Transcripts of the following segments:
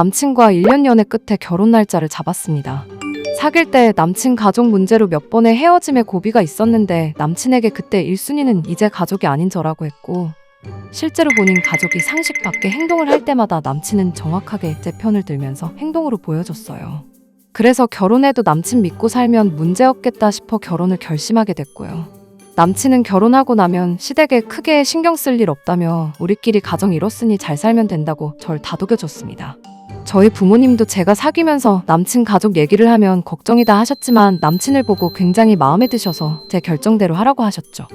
남친과 1년 연애 끝에 결혼 날짜를 잡았습니다. 사귈 때 남친 가족 문제로 몇 번의 헤어짐의 고비가 있었는데 남친에게 그때 1순위는 이제 가족이 아닌 저라고 했고, 실제로 본인 가족이 상식 밖의 행동을 할 때마다 남친은 정확하게 제 편을 들면서 행동으로 보여줬어요. 그래서 결혼해도 남친 믿고 살면 문제없겠다 싶어 결혼을 결심하게 됐고요. 남친은 결혼하고 나면 시댁에 크게 신경 쓸 일 없다며 우리끼리 가정 이뤘으니 잘 살면 된다고 절 다독여줬습니다. 저희 부모님도 제가 사귀면서 남친 가족 얘기를 하면 걱정이다 하셨지만 남친을 보고 굉장히 마음에 드셔서 제 결정대로 하라고 하셨죠.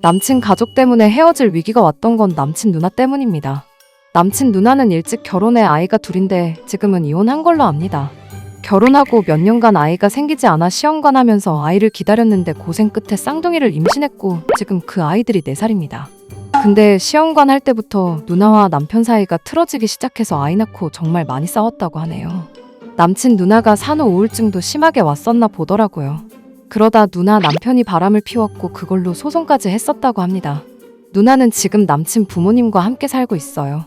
남친 가족 때문에 헤어질 위기가 왔던 건 남친 누나 때문입니다. 남친 누나는 일찍 결혼해 아이가 둘인데 지금은 이혼한 걸로 압니다. 결혼하고 몇 년간 아이가 생기지 않아 시험관하면서 아이를 기다렸는데 고생 끝에 쌍둥이를 임신했고 지금 그 아이들이 4살입니다. 근데 시험관 할 때부터 누나와 남편 사이가 틀어지기 시작해서 아이 낳고 정말 많이 싸웠다고 하네요. 남친 누나가 산후 우울증도 심하게 왔었나 보더라고요. 그러다 누나 남편이 바람을 피웠고 그걸로 소송까지 했었다고 합니다. 누나는 지금 남친 부모님과 함께 살고 있어요.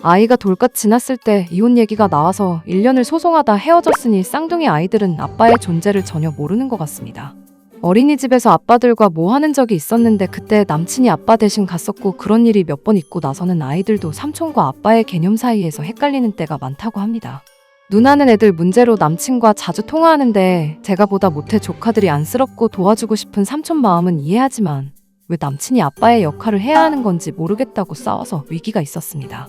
아이가 돌갓 지났을 때 이혼 얘기가 나와서 1년을 소송하다 헤어졌으니 쌍둥이 아이들은 아빠의 존재를 전혀 모르는 것 같습니다. 어린이집에서 아빠들과 뭐 하는 적이 있었는데 그때 남친이 아빠 대신 갔었고 그런 일이 몇 번 있고 나서는 아이들도 삼촌과 아빠의 개념 사이에서 헷갈리는 때가 많다고 합니다. 누나는 애들 문제로 남친과 자주 통화하는데 제가 보다 못해 조카들이 안쓰럽고 도와주고 싶은 삼촌 마음은 이해하지만 왜 남친이 아빠의 역할을 해야 하는 건지 모르겠다고 싸워서 위기가 있었습니다.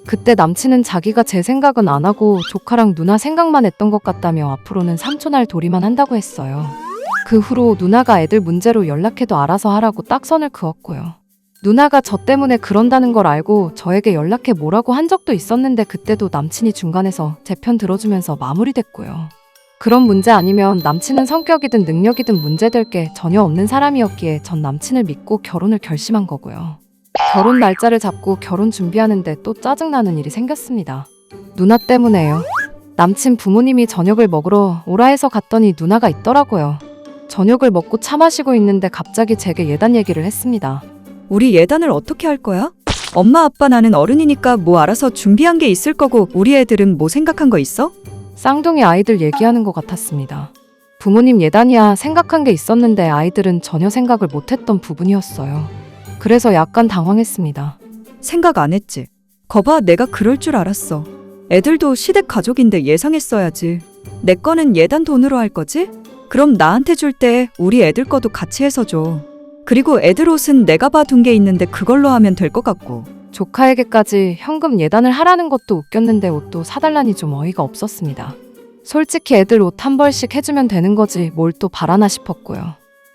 그때 남친은 자기가 제 생각은 안 하고 조카랑 누나 생각만 했던 것 같다며 앞으로는 삼촌할 도리만 한다고 했어요. 그 후로 누나가 애들 문제로 연락해도 알아서 하라고 딱 선을 그었고요. 누나가 저 때문에 그런다는 걸 알고 저에게 연락해 뭐라고 한 적도 있었는데 그때도 남친이 중간에서 제 편 들어주면서 마무리됐고요. 그런 문제 아니면 남친은 성격이든 능력이든 문제될 게 전혀 없는 사람이었기에 전 남친을 믿고 결혼을 결심한 거고요. 결혼 날짜를 잡고 결혼 준비하는데 또 짜증나는 일이 생겼습니다. 누나 때문에요. 남친 부모님이 저녁을 먹으러 오라 해서 갔더니 누나가 있더라고요. 저녁을 먹고 차 마시고 있는데 갑자기 제게 예단 얘기를 했습니다. 우리 예단을 어떻게 할 거야? 엄마 아빠 나는 어른이니까 뭐 알아서 준비한 게 있을 거고 우리 애들은 뭐 생각한 거 있어? 쌍둥이 아이들 얘기하는 것 같았습니다. 부모님 예단이야 생각한 게 있었는데 아이들은 전혀 생각을 못했던 부분이었어요. 그래서 약간 당황했습니다. 생각 안 했지. 거봐 내가 그럴 줄 알았어. 애들도 시댁 가족인데 예상했어야지. 내 거는 예단 돈으로 할 거지? 그럼 나한테 줄 때 우리 애들 거도 같이 해서 줘. 그리고 애들 옷은 내가 봐둔 게 있는데 그걸로 하면 될 것 같고. 조카에게까지 현금 예단을 하라는 것도 웃겼는데 옷도 사달라니 좀 어이가 없었습니다. 솔직히 애들 옷 한 벌씩 해주면 되는 거지 뭘 또 바라나 싶었고요.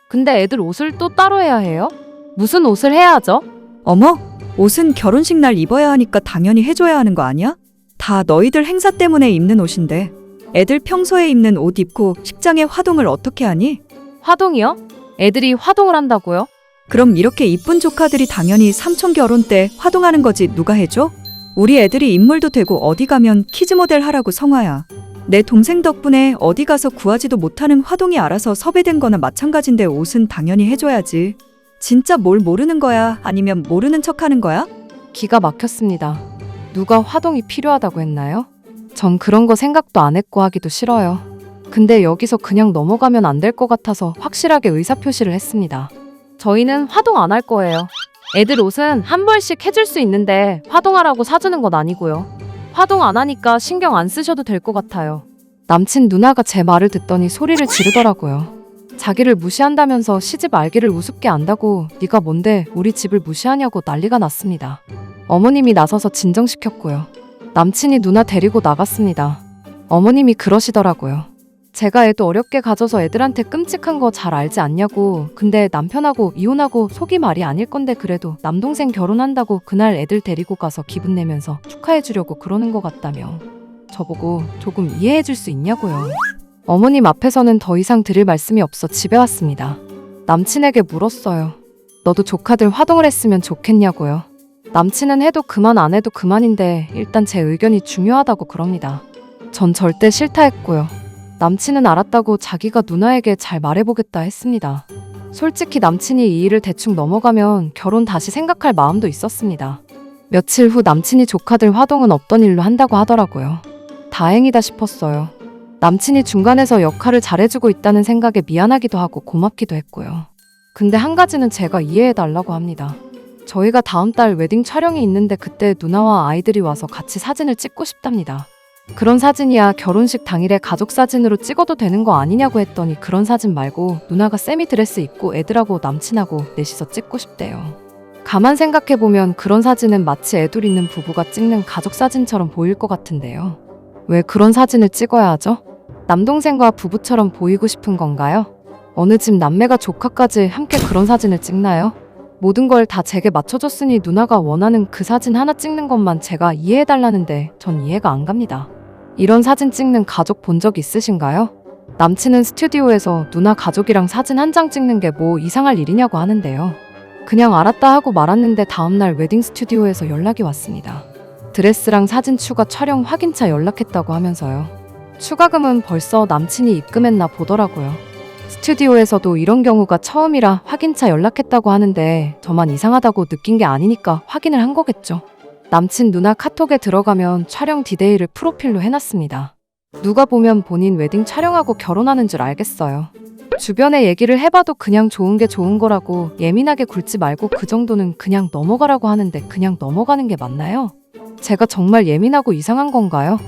근데 애들 옷을 또 따로 해야 해요? 무슨 옷을 해야 하죠? 어머? 옷은 결혼식 날 입어야 하니까 당연히 해줘야 하는 거 아니야? 다 너희들 행사 때문에 입는 옷인데 애들 평소에 입는 옷 입고 식장에 화동을 어떻게 하니? 화동이요? 애들이 화동을 한다고요? 그럼 이렇게 이쁜 조카들이 당연히 삼촌 결혼 때 화동하는 거지 누가 해줘? 우리 애들이 인물도 되고 어디 가면 키즈 모델 하라고 성화야. 내 동생 덕분에 어디 가서 구하지도 못하는 화동이 알아서 섭외된 거나 마찬가지인데 옷은 당연히 해줘야지. 진짜 뭘 모르는 거야? 아니면 모르는 척 하는 거야? 기가 막혔습니다. 누가 화동이 필요하다고 했나요? 전 그런 거 생각도 안 했고 하기도 싫어요. 근데 여기서 그냥 넘어가면 안 될 것 같아서 확실하게 의사표시를 했습니다. 저희는 화동 안 할 거예요. 애들 옷은 한 벌씩 해줄 수 있는데 화동하라고 사주는 건 아니고요. 화동 안 하니까 신경 안 쓰셔도 될 것 같아요. 남친 누나가 제 말을 듣더니 소리를 지르더라고요. 자기를 무시한다면서 시집 알기를 우습게 안다고 네가 뭔데 우리 집을 무시하냐고 난리가 났습니다. 어머님이 나서서 진정시켰고요. 남친이 누나 데리고 나갔습니다. 어머님이 그러시더라고요. 제가 애도 어렵게 가져서 애들한테 끔찍한 거 잘 알지 않냐고. 근데 남편하고 이혼하고 속이 말이 아닐 건데 그래도 남동생 결혼한다고 그날 애들 데리고 가서 기분 내면서 축하해 주려고 그러는 것 같다며 저보고 조금 이해해 줄 수 있냐고요. 어머님 앞에서는 더 이상 드릴 말씀이 없어 집에 왔습니다. 남친에게 물었어요. 너도 조카들 화동을 했으면 좋겠냐고요. 남친은 해도 그만 안 해도 그만인데 일단 제 의견이 중요하다고 그럽니다. 전 절대 싫다 했고요. 남친은 알았다고 자기가 누나에게 잘 말해보겠다 했습니다. 솔직히 남친이 이 일을 대충 넘어가면 결혼 다시 생각할 마음도 있었습니다. 며칠 후 남친이 조카들 화동은 없던 일로 한다고 하더라고요. 다행이다 싶었어요. 남친이 중간에서 역할을 잘해주고 있다는 생각에 미안하기도 하고 고맙기도 했고요. 근데 한 가지는 제가 이해해달라고 합니다. 저희가 다음 달 웨딩 촬영이 있는데 그때 누나와 아이들이 와서 같이 사진을 찍고 싶답니다. 그런 사진이야 결혼식 당일에 가족 사진으로 찍어도 되는 거 아니냐고 했더니 그런 사진 말고 누나가 세미 드레스 입고 애들하고 남친하고 넷이서 찍고 싶대요. 가만 생각해보면 그런 사진은 마치 애둘 있는 부부가 찍는 가족 사진처럼 보일 것 같은데요. 왜 그런 사진을 찍어야 하죠? 남동생과 부부처럼 보이고 싶은 건가요? 어느 집 남매가 조카까지 함께 그런 사진을 찍나요? 모든 걸 다 제게 맞춰줬으니 누나가 원하는 그 사진 하나 찍는 것만 제가 이해해달라는데 전 이해가 안 갑니다. 이런 사진 찍는 가족 본 적 있으신가요? 남친은 스튜디오에서 누나 가족이랑 사진 한 장 찍는 게 뭐 이상할 일이냐고 하는데요. 그냥 알았다 하고 말았는데 다음날 웨딩 스튜디오에서 연락이 왔습니다. 드레스랑 사진 추가 촬영 확인차 연락했다고 하면서요. 추가금은 벌써 남친이 입금했나 보더라고요. 스튜디오에서도 이런 경우가 처음이라 확인차 연락했다고 하는데 저만 이상하다고 느낀 게 아니니까 확인을 한 거겠죠. 남친 누나 카톡에 들어가면 촬영 디테일을 프로필로 해놨습니다. 누가 보면 본인 웨딩 촬영하고 결혼하는 줄 알겠어요. 주변에 얘기를 해봐도 그냥 좋은 게 좋은 거라고 예민하게 굴지 말고 그 정도는 그냥 넘어가라고 하는데 그냥 넘어가는 게 맞나요? 제가 정말 예민하고 이상한 건가요?